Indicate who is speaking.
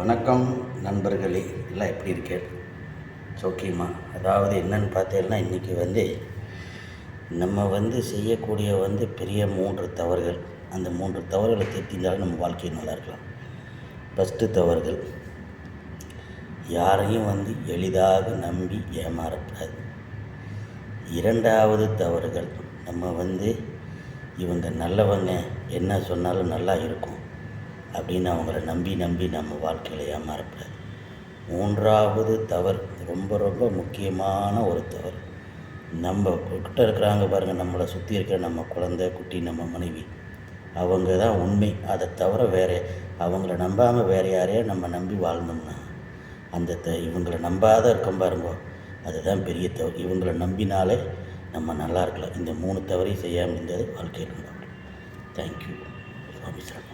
Speaker 1: வணக்கம் நண்பர்களே, எல்லாம் எப்படி இருக்கேன்? சௌக்கியமா? அதாவது என்னன்னு பார்த்தேன்னா, இன்றைக்கி நம்ம செய்யக்கூடிய பெரிய 3 தவறுகள். அந்த 3 தவறுகளை திருத்தியிருந்தாலும் நம்ம வாழ்க்கை நல்லா இருக்கலாம். ஃபஸ்ட்டு தவறுகள், யாரையும் எளிதாக நம்பி ஏமாறக்கூடாது. 2வது தவறுகள், நம்ம இவங்க நல்லவங்க, என்ன சொன்னாலும் நல்லா இருக்கும் அப்படின்னு அவங்கள நம்பி நம்ம வாழ்க்கையில் ஏமாறக்கூடாது. 3வது தவறு, ரொம்ப முக்கியமான ஒரு தவறு, நம்ம கிட்ட இருக்கிறாங்க பாருங்கள், நம்மளை சுற்றி இருக்கிற நம்ம குழந்தை குட்டி, நம்ம மனைவி, அவங்க தான் உண்மை. அதை தவிர வேறு அவங்கள நம்பாமல் வேறு யாரையோ நம்ம நம்பி வாழ்ந்தோம்னா இவங்களை நம்பாத இருக்கோம் பாருங்க, அதுதான் பெரிய தவறு. இவங்களை நம்பினாலே நம்ம நல்லா இருக்கலாம். இந்த 3 தவறையும் செய்யாமல் இருந்தது வாழ்க்கையில் நல்லா. தேங்க்யூ. சுவாமி சார்.